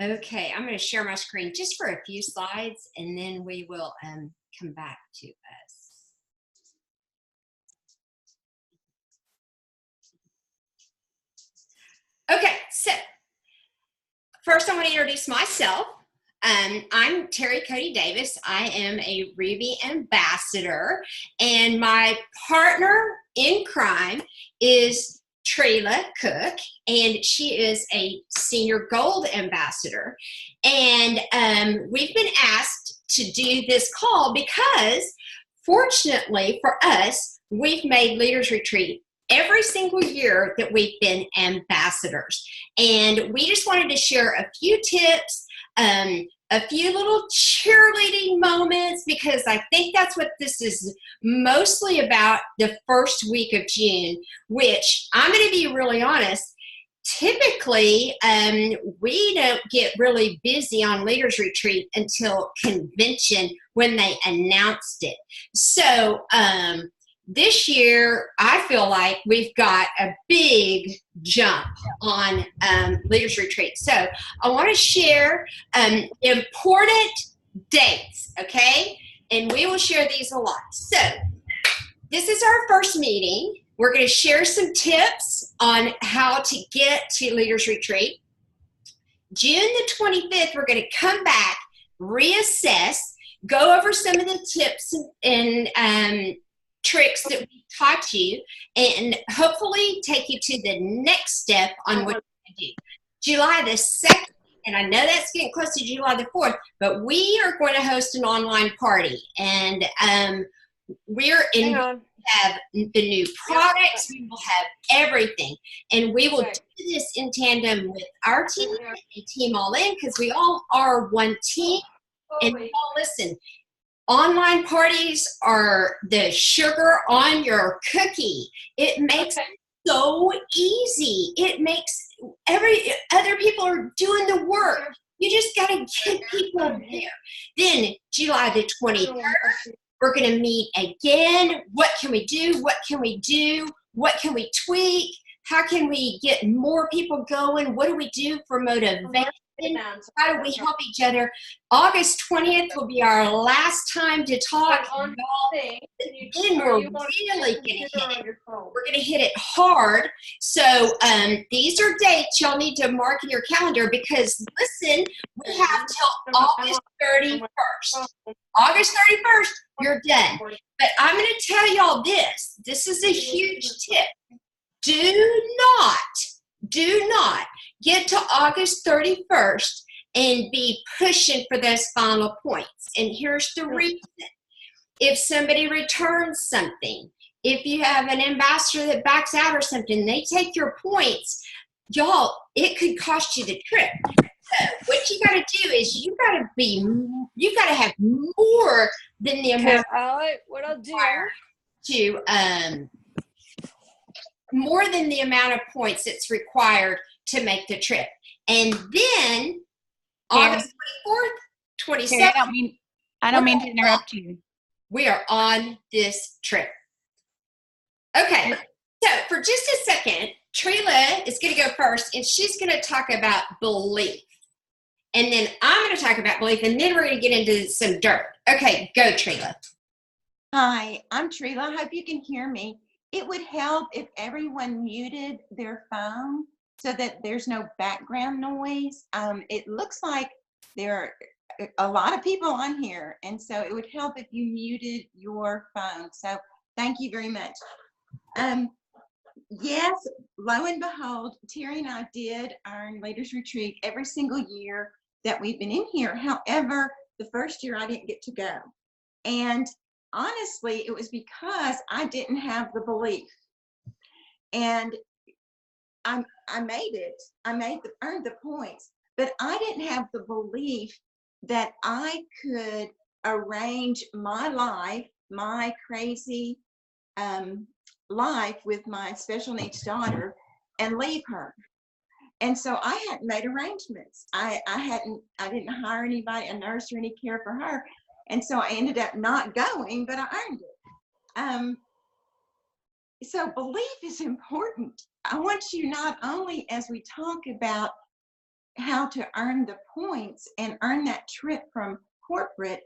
Okay, I'm going to share my screen just for a few slides and then we will come back to us. Okay, so first I want to introduce myself. I'm Terry Cody Davis. I am a Ruby ambassador, and my partner in crime is Trila Cook, and she is a senior gold ambassador. And we've been asked to do this call because, fortunately for us, we've made Leaders Retreat every single year that we've been ambassadors. And we just wanted to share a few tips, a few little cheerleading moments, because I think that's what this is mostly about, the first week of June, which I'm going to be really honest, typically we don't get really busy on Leaders Retreat until convention when they announced it. So this year, I feel like we've got a big jump on Leaders Retreat. So I want to share important dates, okay? And we will share these a lot. So this is our first meeting. We're going to share some tips on how to get to Leaders Retreat. June the 25th, we're going to come back, reassess, go over some of the tips and tricks that we taught you, and hopefully take you to the next step on what you do. July the 2nd, and I know that's getting close to July the 4th, but we are going to host an online party, and we're in have the new products, we will have everything, and we will do this in tandem with our team and Team All In, because we all are one team. And y'all listen, online parties are the sugar on your cookie. It makes it so easy. It makes other people are doing the work. You just got to get people there. Then July the 23rd, we're going to meet again. What can we do? What can we do? What can we tweak? How can we get more people going? What do we do for motivation? How do we help each other? August 20th will be our last time to talk. Then we're really going to hit it. We're going to hit it hard. So these are dates y'all need to mark in your calendar, because listen, we have till August 31st. August 31st, you're done. But I'm going to tell y'all this. This is a huge tip. Do not get to August 31st and be pushing for those final points. And here's the reason. If somebody returns something, if you have an ambassador that backs out or something, they take your points, y'all, it could cost you the trip. So what you got to do is you got to have more than the amount. What I'll do to more than the amount of points that's required to make the trip. And then August 24th, 27th. I don't mean to interrupt you. We are on this trip. Okay, so for just a second, Trila is going to go first, and she's going to talk about belief. And then I'm going to talk about belief, and then we're going to get into some dirt. Okay, go, Trila. Hi, I'm Trila. Hope you can hear me. It would help if everyone muted their phone so that there's no background noise. It looks like there are a lot of people on here, and so it would help if you muted your phone. So thank you very much. Yes, lo and behold, Terry and I did our Leaders Retreat every single year that we've been in here. However, the first year I didn't get to go. And honestly, it was because I didn't have the belief. And I made it. Earned the points, but I didn't have the belief that I could arrange my life, my crazy life with my special needs daughter, and leave her. And so I hadn't made arrangements. I didn't hire anybody, a nurse or any care for her. And so I ended up not going, but I earned it. So belief is important. I want you, not only as we talk about how to earn the points and earn that trip from corporate,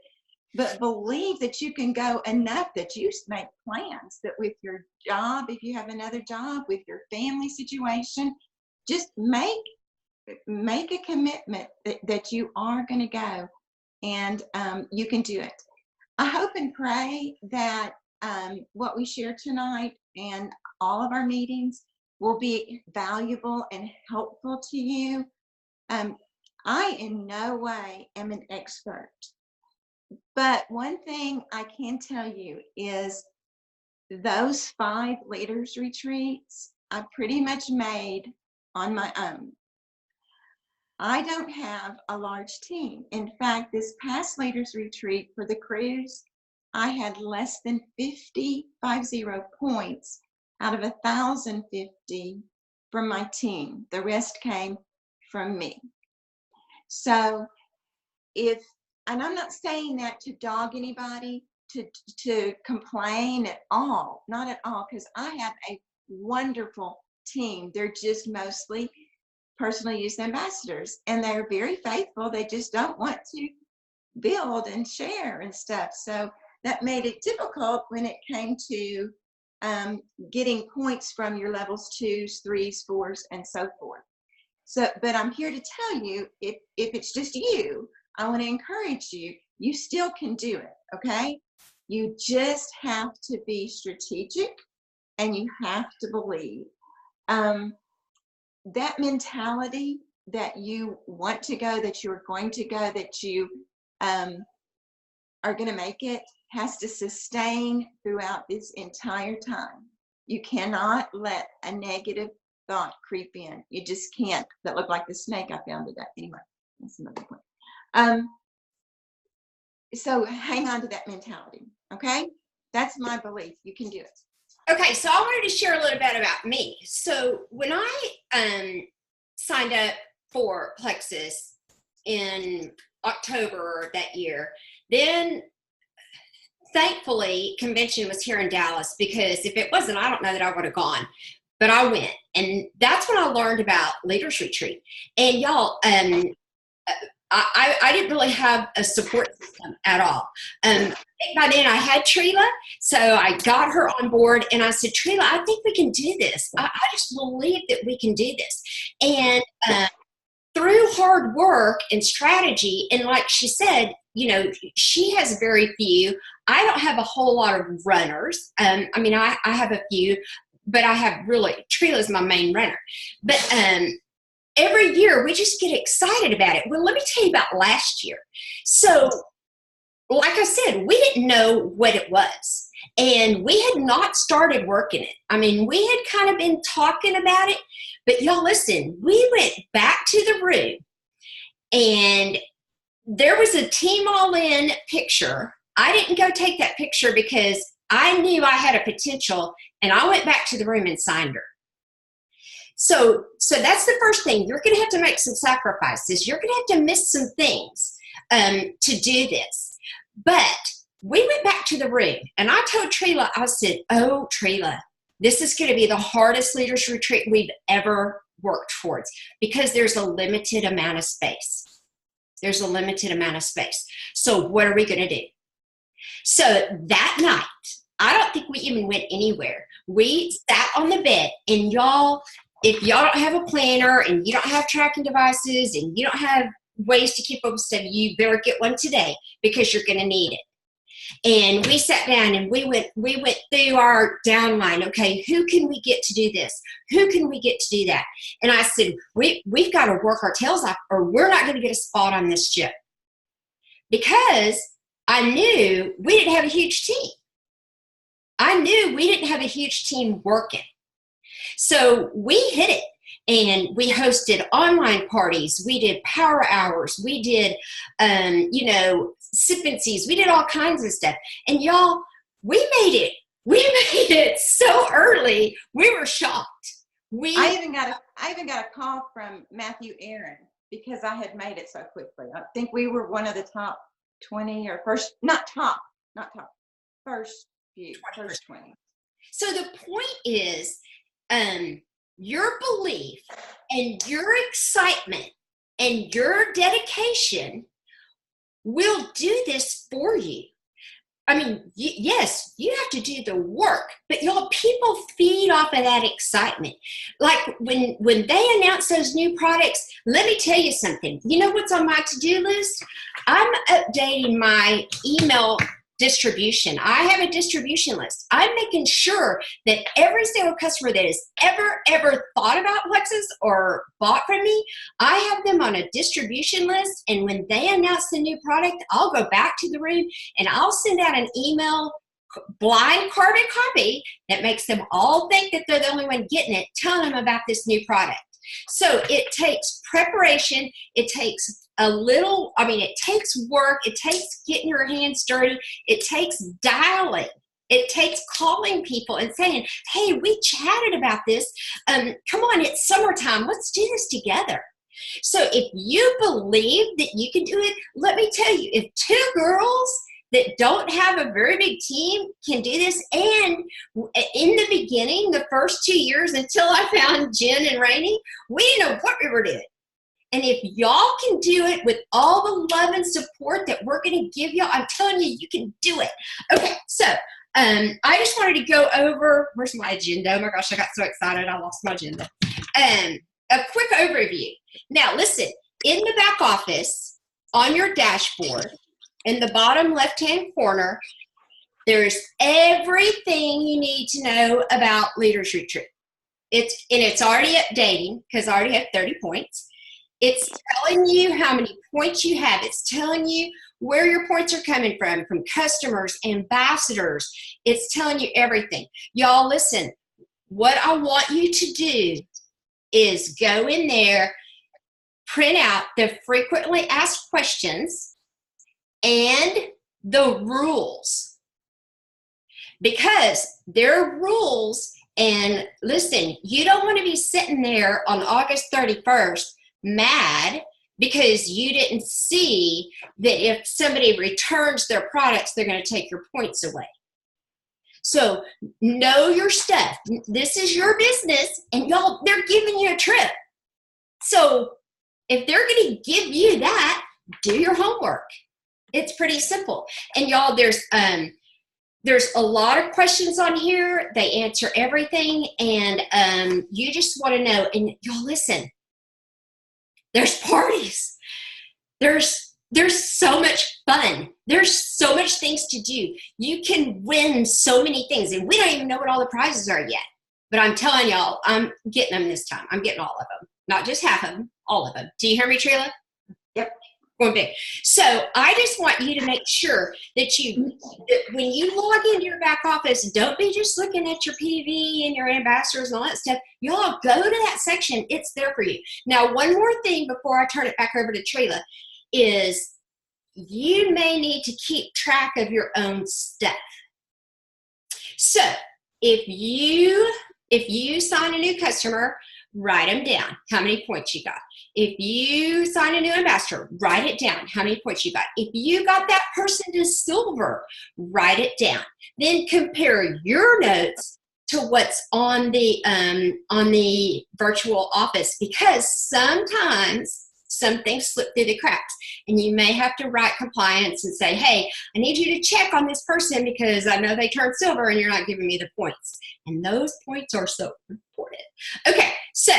but believe that you can go enough that you make plans that with your job, if you have another job, with your family situation, just make a commitment that you are going to go, and you can do it. I hope and pray that what we share tonight and all of our meetings will be valuable and helpful to you. I in no way am an expert, but one thing I can tell you is those 5 leaders retreats I pretty much made on my own. I don't have a large team. In fact, this past leaders retreat for the cruise, I had less than 50 points out of 1,050 from my team. The rest came from me. So and I'm not saying that to dog anybody, to complain at all, not at all, because I have a wonderful team. They're just mostly personal use ambassadors, and they're very faithful. They just don't want to build and share and stuff. So that made it difficult when it came to getting points from your levels 2s, 3s, 4s, and so forth. So, but I'm here to tell you, if it's just you, I want to encourage you, you still can do it, okay? You just have to be strategic, and you have to believe. That mentality that you want to go, that you're going to go, that you are going to make it, has to sustain throughout this entire time. You cannot let a negative thought creep in. You just can't. That looked like the snake I found today. Anyway, that's another point. So hang on to that mentality, okay? That's my belief. You can do it. Okay, so I wanted to share a little bit about me. So when I signed up for Plexus in October that year, then thankfully convention was here in Dallas, because if it wasn't, I don't know that I would have gone. But I went, and that's when I learned about Leaders Retreat. And y'all, I didn't really have a support system at all. By then I had Trila, so I got her on board, and I said, Trila, I think we can do this. I just believe that we can do this. And through hard work and strategy, and like she said, you know, she has very few. I don't have a whole lot of runners. I mean, I have a few, but I have really, Trila's my main runner. But every year we just get excited about it. Well, let me tell you about last year. So, like I said, we didn't know what it was, and we had not started working it. I mean, we had kind of been talking about it, but y'all listen, we went back to the room, and there was a Team All In picture. I didn't go take that picture because I knew I had a potential, and I went back to the room and signed her. So that's the first thing. You're going to have to make some sacrifices. You're going to have to miss some things to do this. But we went back to the room, and I told Trila, I said, oh, Trila, this is going to be the hardest leaders retreat we've ever worked towards, because there's a limited amount of space. There's a limited amount of space. So what are we going to do? So that night, I don't think we even went anywhere. We sat on the bed, and y'all, if y'all don't have a planner, and you don't have tracking devices, and you don't have ways to keep up with stuff, you better get one today, because you're going to need it. And we sat down, and we went through our downline. Okay, who can we get to do this? Who can we get to do that? And I said, we've got to work our tails off, or we're not going to get a spot on this ship. Because I knew we didn't have a huge team. I knew we didn't have a huge team working. So we hit it. And we hosted online parties. We did power hours. We did, sip-and-sees. We did all kinds of stuff. And y'all, we made it. We made it so early. We were shocked. I even got a call from Matthew Aaron because I had made it so quickly. I think we were one of the top 20 or first 20. So the point is, your belief and your excitement and your dedication will do this for you. I mean, yes, you have to do the work, but y'all, people feed off of that excitement. Like when they announce those new products, let me tell you something. You know what's on my to-do list? I'm updating my email distribution. I have a distribution list. I'm making sure that every single customer that has ever thought about Plexus or bought from me, I have them on a distribution list. And when they announce the new product, I'll go back to the room and I'll send out an email, blind carbon copy, that makes them all think that they're the only one getting it, telling them about this new product. So it takes preparation. It takes it takes work. It takes getting your hands dirty. It takes dialing. It takes calling people and saying, hey, we chatted about this. Come on, it's summertime. Let's do this together. So if you believe that you can do it, let me tell you, if two girls that don't have a very big team can do this, and in the beginning, the first 2 years until I found Jen and Rainey, we didn't know what we were doing. And if y'all can do it with all the love and support that we're going to give y'all, I'm telling you, you can do it. Okay, so I just wanted to go over, where's my agenda? Oh my gosh, I got so excited, I lost my agenda. A quick overview. Now listen, in the back office, on your dashboard, in the bottom left-hand corner, there's everything you need to know about Leaders Retreat. It's already updating because I already have 30 points. It's telling you how many points you have. It's telling you where your points are coming from customers, ambassadors. It's telling you everything. Y'all, listen, what I want you to do is go in there, print out the frequently asked questions and the rules. Because there are rules, and listen, you don't want to be sitting there on August 31st mad because you didn't see that if somebody returns their products, they're going to take your points away. So know your stuff. This is your business, and y'all, they're giving you a trip. So if they're going to give you that, do your homework. It's pretty simple. And y'all, there's a lot of questions on here. They answer everything, and you just want to know. And y'all, listen, there's parties. There's so much fun. There's so much things to do. You can win so many things, and we don't even know what all the prizes are yet. But I'm telling y'all, I'm getting them this time. I'm getting all of them. Not just half of them, all of them. Do you hear me, Trila? Yep. Going big. So I just want you to make sure that that when you log into your back office, don't be just looking at your PV and your ambassadors and all that stuff. Y'all go to that section. It's there for you. Now, one more thing before I turn it back over to Trila is you may need to keep track of your own stuff. So if you sign a new customer, write them down, how many points you got. If you sign a new ambassador, write it down, how many points you got. If you got that person to silver, write it down. Then compare your notes to what's on the virtual office, because sometimes some things slip through the cracks, and you may have to write compliance and say, hey, I need you to check on this person because I know they turned silver and you're not giving me the points. And those points are so important. Okay, so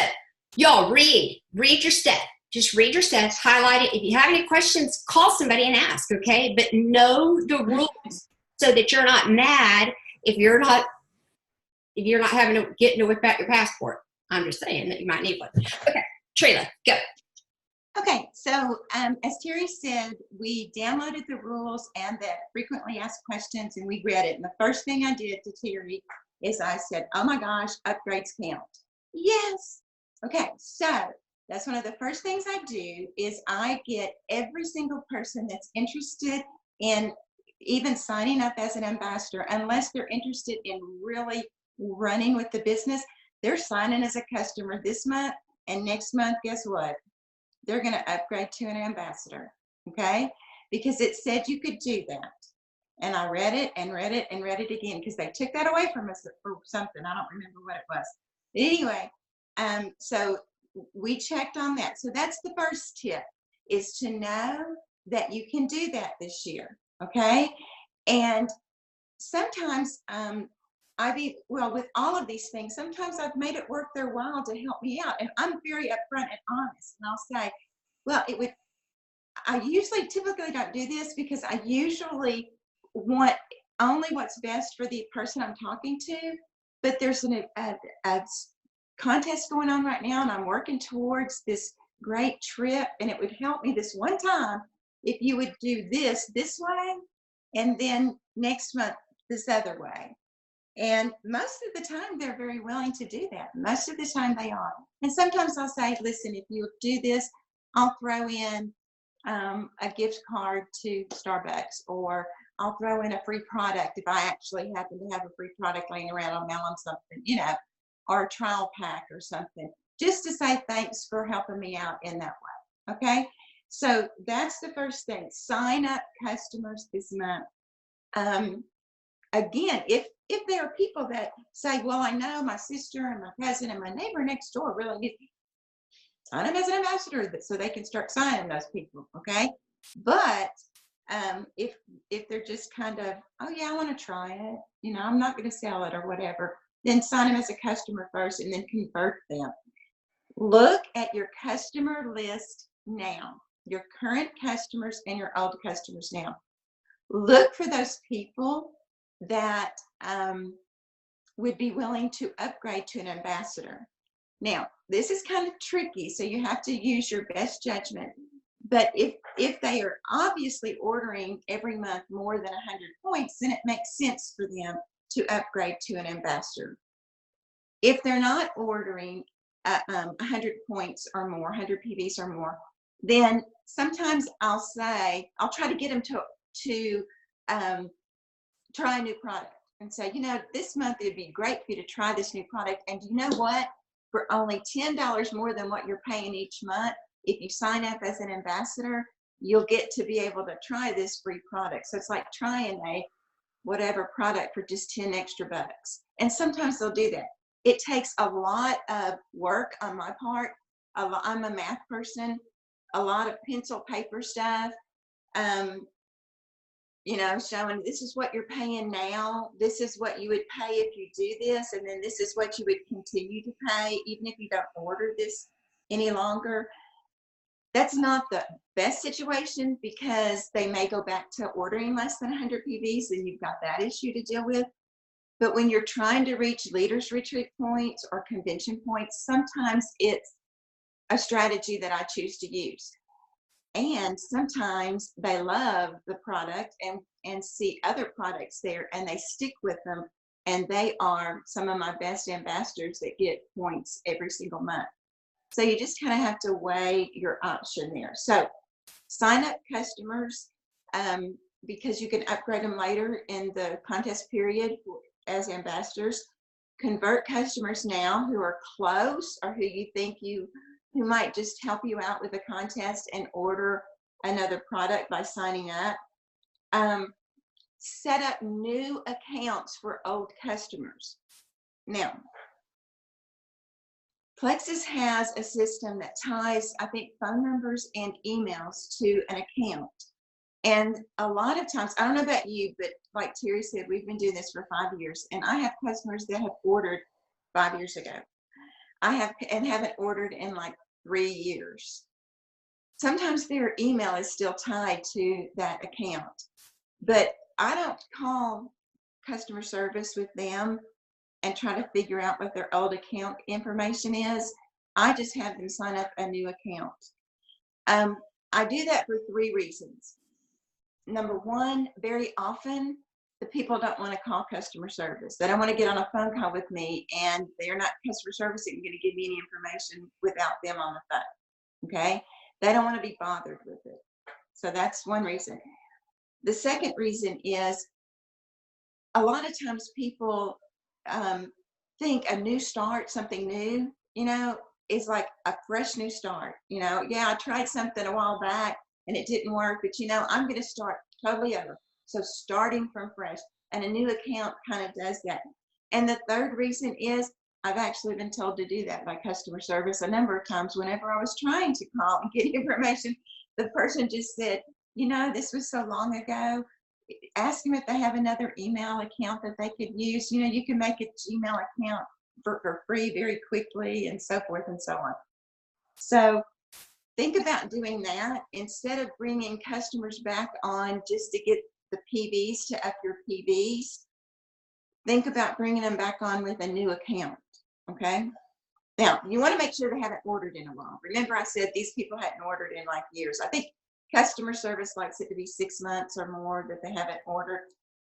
y'all read your stuff. Just read your stuff, highlight it. If you have any questions, call somebody and ask, okay? But know the rules so that you're not mad if you're not getting to whip out your passport. I'm just saying that you might need one. Okay, Trila, go. Okay, so as Terry said, we downloaded the rules and the frequently asked questions, and we read it. And the first thing I did to Terry is I said, oh my gosh, upgrades count. Yes. Okay, so that's one of the first things I do is I get every single person that's interested in even signing up as an ambassador, unless they're interested in really running with the business. They're signing as a customer this month, and next month, guess what? They're going to upgrade to an ambassador, okay? Because it said you could do that. And I read it and read it and read it again because they took that away from us for something. I don't remember what it was. But anyway, so we checked on that. So that's the first tip, is to know that you can do that this year. Okay. And sometimes well, with all of these things, sometimes I've made it worth their while to help me out. And I'm very upfront and honest. And I'll say, well, I usually typically don't do this because I usually want only what's best for the person I'm talking to. But there's a contest going on right now, and I'm working towards this great trip. And it would help me this one time if you would do this way, and then next month this other way. And most of the time, they're very willing to do that. Most of the time, they are. And sometimes I'll say, listen, if you do this, I'll throw in a gift card to Starbucks, or I'll throw in a free product if I actually happen to have a free product laying around. I'll mail them something, or a trial pack or something, just to say thanks for helping me out in that way. Okay. So that's the first thing. Sign up customers this month. Again, if there are people that say, well, I know my sister and my cousin and my neighbor next door really need, sign them as an ambassador so they can start signing those people. Okay. But if they're just kind of, oh yeah, I want to try it, I'm not going to sell it or whatever, then sign them as a customer first and then convert them. Look at your customer list now, your current customers and your old customers now. Look for those people that would be willing to upgrade to an ambassador. Now, this is kind of tricky, so you have to use your best judgment. But if they are obviously ordering every month more than 100 points, then it makes sense for them to upgrade to an ambassador. If they're not ordering 100 points or more, 100 PVs or more, then sometimes I'll try to get them to try a new product and say, this month it'd be great for you to try this new product. And you know what? For only $10 more than what you're paying each month, if you sign up as an ambassador, you'll get to be able to try this free product. So it's like trying a whatever product for just 10 extra bucks. And sometimes they'll do that. It takes a lot of work on my part. I'm a math person, a lot of pencil paper stuff. Showing this is what you're paying now. This is what you would pay if you do this. And then this is what you would continue to pay, even if you don't order this any longer. That's not the best situation because they may go back to ordering less than 100 PVs and you've got that issue to deal with. But when you're trying to reach leaders retreat points or convention points, sometimes it's a strategy that I choose to use. And sometimes they love the product and see other products there and they stick with them. And they are some of my best ambassadors that get points every single month. So you just kind of have to weigh your option there. So sign up customers because you can upgrade them later in the contest period as ambassadors. Convert customers now who are close or who you think who might just help you out with the contest and order another product by signing up. Set up new accounts for old customers. Now, Plexus has a system that ties, I think, phone numbers and emails to an account. And a lot of times, I don't know about you, but like Terry said, we've been doing this for 5 years, and I have customers that have ordered 5 years ago. I haven't ordered in like 3 years. Sometimes their email is still tied to that account, but I don't call customer service with them and try to figure out what their old account information is. I just have them sign up a new account. I do that for 3 reasons. Number one, very often the people don't want to call customer service. They don't want to get on a phone call with me, and they're not customer service and going to give me any information without them on the phone. Okay? They don't want to be bothered with it. So that's one reason. The second reason is a lot of times people think a new start, something new, is like a fresh new start. Yeah, I tried something a while back and it didn't work, but I'm going to start totally over. So starting from fresh, and a new account kind of does that. And the third reason is I've actually been told to do that by customer service a number of times. Whenever I was trying to call and get information, the person just said, you know, this was so long ago. Ask them if they have another email account that they could use. You know, you can make a Gmail account for free very quickly, and so forth and so on. So think about doing that instead of bringing customers back on just to get the PVs to up your PVs. Think about bringing them back on with a new account, okay? Now, you want to make sure they haven't ordered in a while. Remember I said these people hadn't ordered in like years. I think customer service likes it to be 6 months or more that they haven't ordered.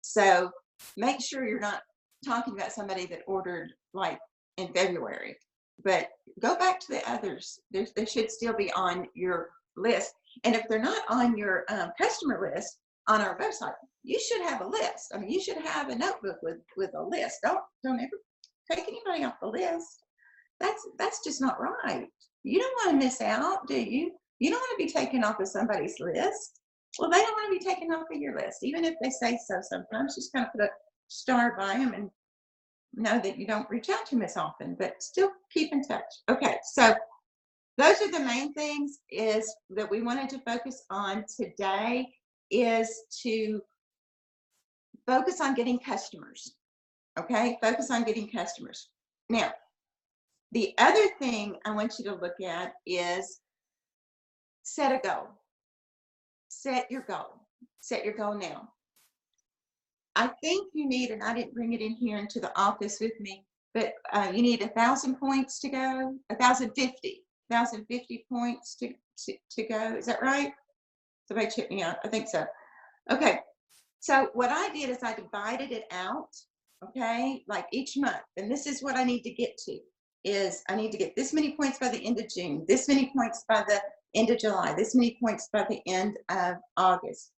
So make sure you're not talking about somebody that ordered like in February, but go back to the others. They should still be on your list. And if they're not on your customer list on our website, you should have a list. I mean, you should have a notebook with a list. Don't ever take anybody off the list. That's just not right. You don't want to miss out, do you? You don't want to be taken off of somebody's list. Well, they don't want to be taken off of your list, even if they say so sometimes. Just kind of put a star by them and know that you don't reach out to them as often, but still keep in touch. Okay, so those are the main things is that we wanted to focus on today, is to focus on getting customers. Okay, focus on getting customers. Now, the other thing I want you to look at is set a goal. Set your goal. Set your goal now. I think you need, and I didn't bring it in here into the office with me, but you need 1,000 points to go, 1,050 points to go. Is that right? Somebody check me out. I think so. Okay. So what I did is I divided it out, okay, like each month. And this is what I need to get to, is I need to get this many points by the end of June, this many points by the end of July, this many points by the end of August.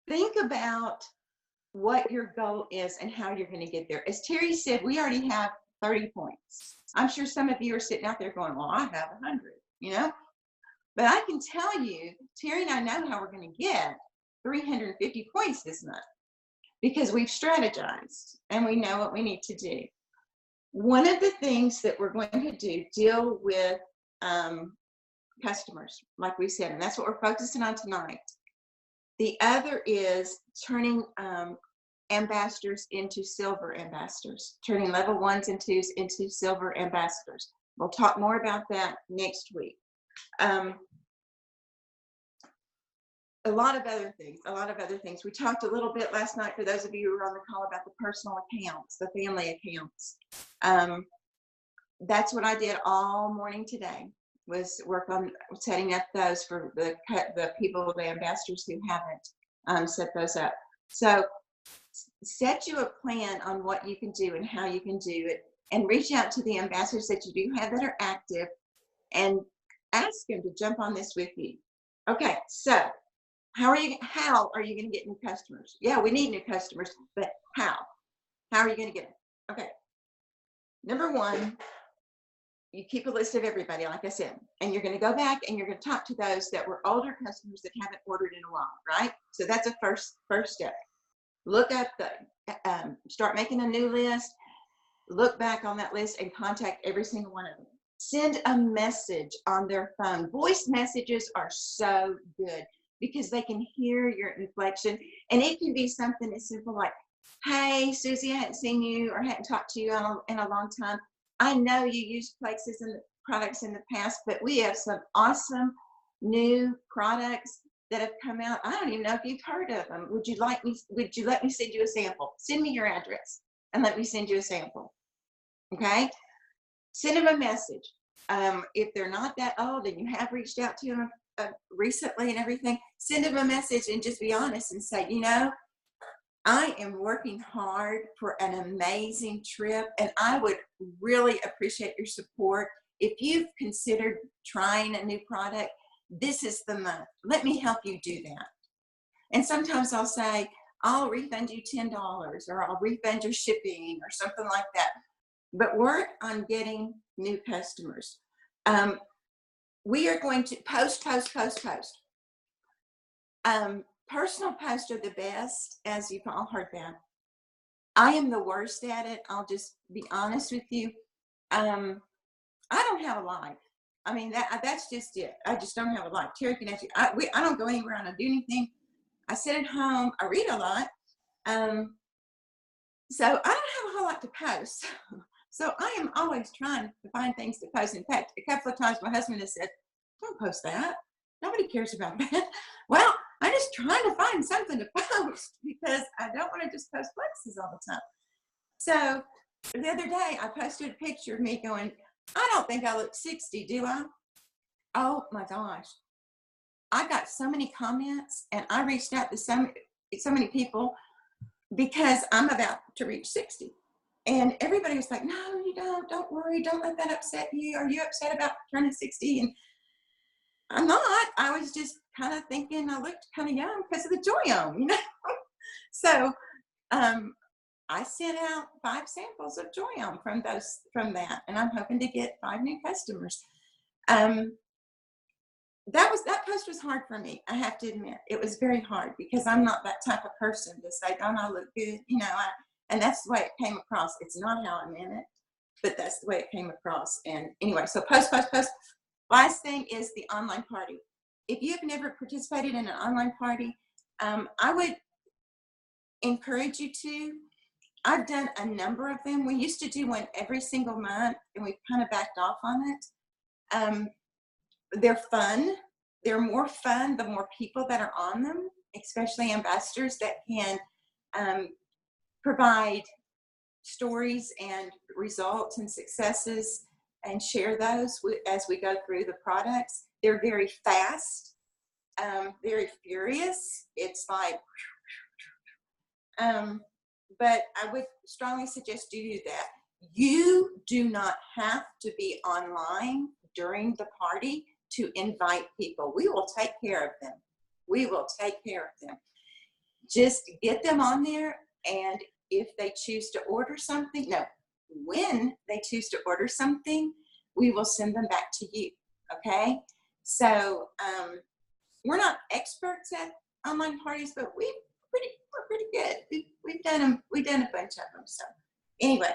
Think about what your goal is and how you're going to get there. As Terry said, we already have 30 points. I'm sure some of you are sitting out there going, well, I have 100, you know? But I can tell you, Terry and I know how we're going to get 350 points this month because we've strategized and we know what we need to do. One of the things that we're going to do, deal with customers, like we said, and that's what we're focusing on tonight. The other is turning ambassadors into silver ambassadors, turning level 1s and 2s into silver ambassadors. We'll talk more about that next week. A lot of other things. We talked a little bit last night, for those of you who were on the call, about the personal accounts, the family accounts. That's what I did all morning today, was work on setting up those for the people, the ambassadors who haven't set those up. So set you a plan on what you can do and how you can do it, and reach out to the ambassadors that you do have that are active and ask them to jump on this with you. Okay, so how are you going to get new customers? Yeah, we need new customers, but how? How are you going to get them? Okay, number one, you keep a list of everybody, like I said, and you're going to go back and you're going to talk to those that were older customers that haven't ordered in a while, right? So that's a first step. Look up start making a new list, look back on that list and contact every single one of them. Send a message on their phone. Voice messages are so good because they can hear your inflection, and it can be something as simple like, hey, Susie, I hadn't seen you or hadn't talked to you in a long time. I know you used places and products in the past, but we have some awesome new products that have come out. I don't even know if you've heard of them. Would you let me send you a sample? Send me your address and let me send you a sample. Okay? Send them a message. If they're not that old and you have reached out to them recently and everything, send them a message and just be honest and say, you know, I am working hard for an amazing trip, and I would really appreciate your support. If you've considered trying a new product, this is the month. Let me help you do that. And sometimes I'll say, I'll refund you $10, or I'll refund your shipping, or something like that. But work on getting new customers. We are going to post. Personal posts are the best, as you've all heard that. I am the worst at it. I'll just be honest with you. I don't have a life. I mean, that's just it. I just don't have a life. Terry can actually, I don't go anywhere. I don't do anything. I sit at home. I read a lot. So I don't have a whole lot to post. So I am always trying to find things to post. In fact, a couple of times my husband has said, don't post that. Nobody cares about that. Well, I'm just trying to find something to post because I don't want to just post flexes all the time. So the other day I posted a picture of me going, I don't think I look 60, do I? Oh my gosh. I got so many comments and I reached out to so many people because I'm about to reach 60. And everybody was like, no, you don't worry. Don't let that upset you. Are you upset about turning 60? And I'm not. I was just kind of thinking I looked kind of young because of the Joyome, you know? So I sent out 5 samples of Joyome from that, and I'm hoping to get 5 new customers. That post was hard for me. I have to admit, it was very hard because I'm not that type of person to say, "Don't I look good?" You know, and that's the way it came across. It's not how I meant it, but that's the way it came across. And anyway, so post. Last thing is the online party. If you have never participated in an online party, I would encourage you to. I've done a number of them. We used to do one every single month, and we kind of backed off on it. They're fun. They're more fun the more people that are on them, especially ambassadors that can provide stories and results and successes and share those as we go through the products. They're very fast, very furious. It's like, but I would strongly suggest you do that. You do not have to be online during the party to invite people. We will take care of them. We will take care of them. Just get them on there, and if they choose to order something, when they choose to order something, we will send them back to you, okay? So we're not experts at online parties, but we're pretty good. We've done them. We've done a bunch of them. So anyway,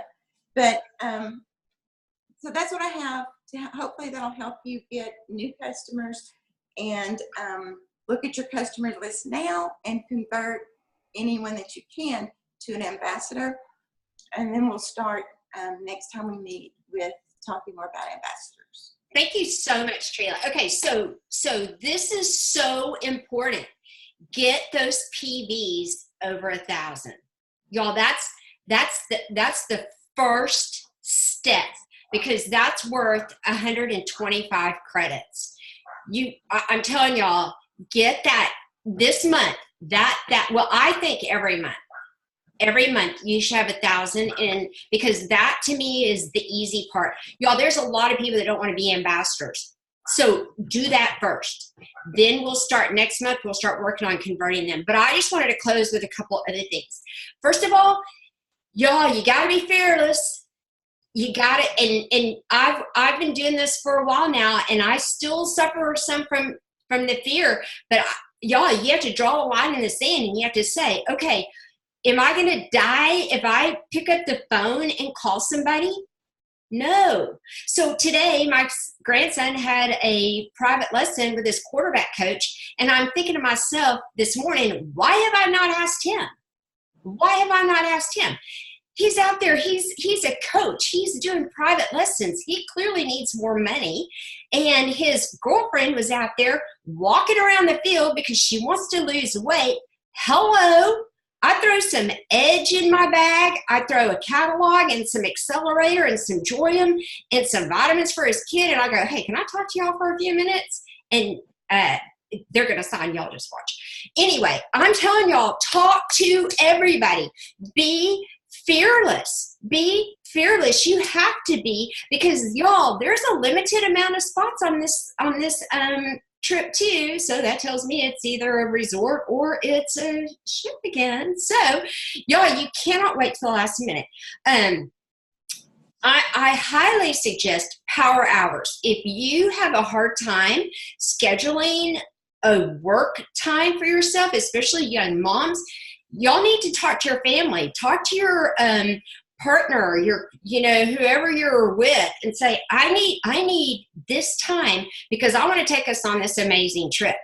but so that's what I have. Hopefully that'll help you get new customers, and look at your customer list now and convert anyone that you can to an ambassador. And then we'll start next time we meet with talking more about ambassadors. Thank you so much, Trila. Okay, so this is so important. Get those PVs over 1,000, y'all. That's the first step, because that's worth 125 credits. I'm telling y'all, get that this month. Well, I think every month you should have 1,000 in, because that to me is the easy part. Y'all, there's a lot of people that don't want to be ambassadors. So do that first. Then we'll start next month. We'll start working on converting them. But I just wanted to close with a couple other things. First of all, y'all, you got to be fearless. You got it. And I've been doing this for a while now, and I still suffer some from the fear. But y'all, you have to draw a line in the sand, and you have to say, okay, am I going to die if I pick up the phone and call somebody? No. So today, my grandson had a private lesson with his quarterback coach, and I'm thinking to myself this morning, why have I not asked him? Why have I not asked him? He's out there. He's a coach. He's doing private lessons. He clearly needs more money. And his girlfriend was out there walking around the field because she wants to lose weight. Hello. I throw some Edge in my bag. I throw a catalog and some Accelerator and some Joyome and some vitamins for his kid. And I go, hey, can I talk to y'all for a few minutes? And they're going to sign. Y'all just watch. Anyway, I'm telling y'all, talk to everybody. Be fearless. Be fearless. You have to be, because y'all, there's a limited amount of spots on this trip too. So that tells me it's either a resort or it's a ship again. So y'all, you cannot wait till the last minute. I highly suggest power hours. If you have a hard time scheduling a work time for yourself, especially young moms, y'all need to talk to your family, talk to your partner, your, whoever you're with, and say, I need this time because I want to take us on this amazing trip.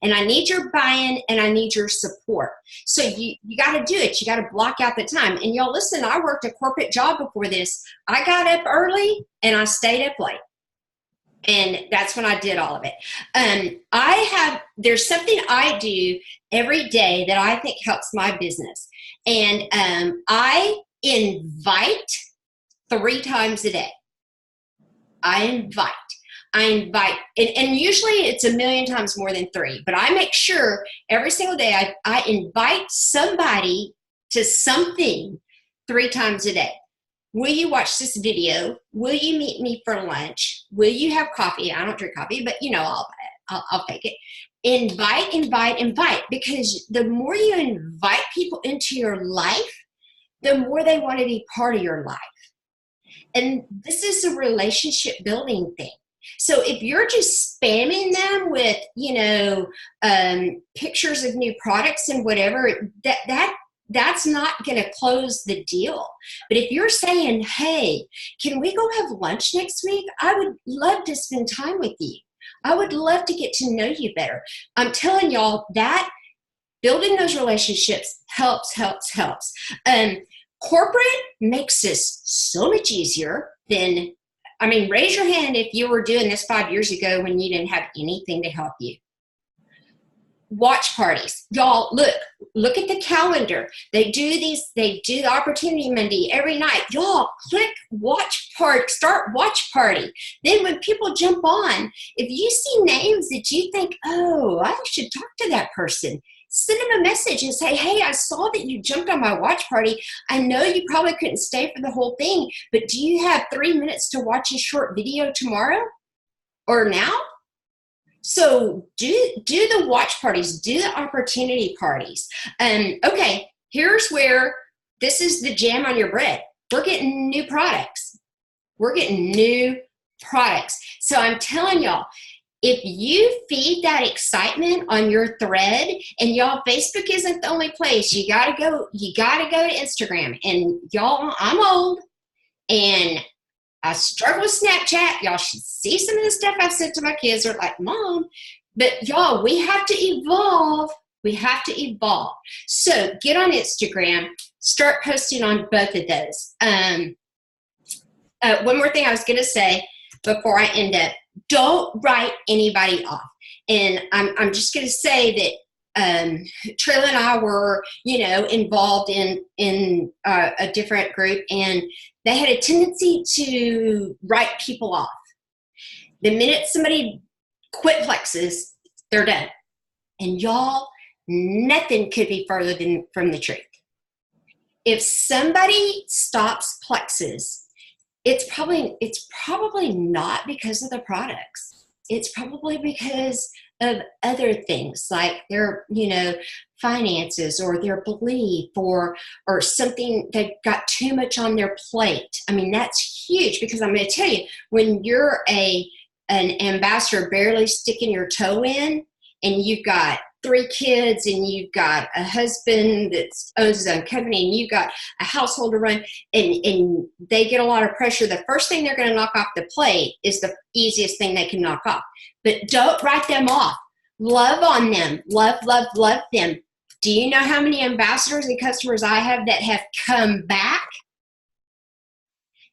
And I need your buy-in and I need your support. So you got to do it. You got to block out the time. And y'all listen, I worked a corporate job before this. I got up early and I stayed up late. And that's when I did all of it. There's something I do every day that I think helps my business. And I invite 3 times a day. I invite, and usually it's 1,000,000 times more than 3, but I make sure every single day I invite somebody to something 3 times a day. Will you watch this video? Will you meet me for lunch? Will you have coffee? I don't drink coffee, but I'll take it. Invite, because the more you invite people into your life, the more they want to be part of your life. And this is a relationship building thing. So if you're just spamming them with, pictures of new products and whatever, that's not going to close the deal. But if you're saying, hey, can we go have lunch next week? I would love to spend time with you. I would love to get to know you better. I'm telling y'all that building those relationships helps. Corporate makes this so much easier than, raise your hand if you were doing this 5 years ago when you didn't have anything to help you. Watch parties. Y'all, look at the calendar. They do the Opportunity Monday every night. Y'all, click watch party, start watch party. Then when people jump on, if you see names that you think, oh, I should talk to that person, send them a message and say, hey, I saw that you jumped on my watch party. I know you probably couldn't stay for the whole thing, but do you have 3 minutes to watch a short video tomorrow or now? So do the watch parties, do the opportunity parties. Okay, here's where this is the jam on your bread. We're getting new products. So I'm telling y'all, if you feed that excitement on your thread, and y'all, Facebook isn't the only place. You gotta go to Instagram. And y'all, I'm old and I struggle with Snapchat. Y'all should see some of the stuff I've sent to my kids. They're like, Mom. But y'all, we have to evolve. So get on Instagram, start posting on both of those. One more thing I was gonna say before I end up. Don't write anybody off. And I'm just going to say that Trilla and I were, involved in a different group, and they had a tendency to write people off. The minute somebody quit Plexus, they're done. And y'all, nothing could be further from the truth. If somebody stops Plexus, it's probably not because of the products. It's probably because of other things like their, finances or their belief or something. They've got too much on their plate. That's huge, because I'm going to tell you, when you're an ambassador barely sticking your toe in, and you've got 3 kids, and you've got a husband that owns his own company, and you've got a household to run, and they get a lot of pressure, the first thing they're going to knock off the plate is the easiest thing they can knock off. But don't write them off. Love on them. Love them. Do you know how many ambassadors and customers I have that have come back?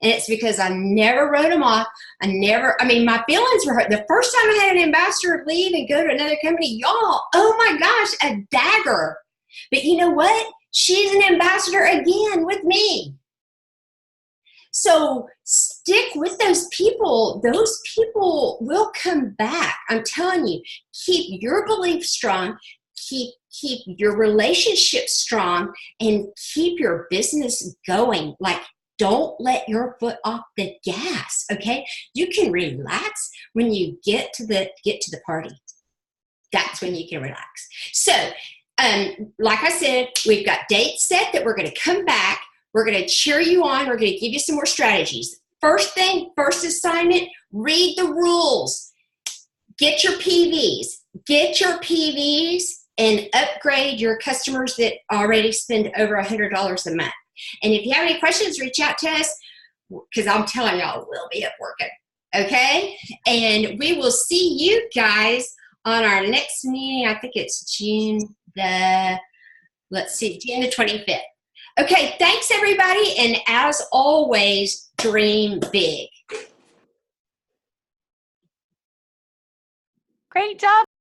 And it's because I never wrote them off. My feelings were hurt. The first time I had an ambassador leave and go to another company, y'all, oh my gosh, a dagger. But you know what? She's an ambassador again with me. So stick with those people. Those people will come back. I'm telling you, keep your belief strong, keep your relationship strong, and keep your business going. Don't let your foot off the gas, okay? You can relax when you get to the party. That's when you can relax. So, like I said, we've got dates set that we're going to come back. We're going to cheer you on. We're going to give you some more strategies. First assignment, read the rules. Get your PVs. and upgrade your customers that already spend over $100 a month. And if you have any questions, reach out to us, because I'm telling y'all, we'll be up working. Okay? And we will see you guys on our next meeting. I think it's June the 25th. Okay, thanks everybody. And as always, dream big. Great job.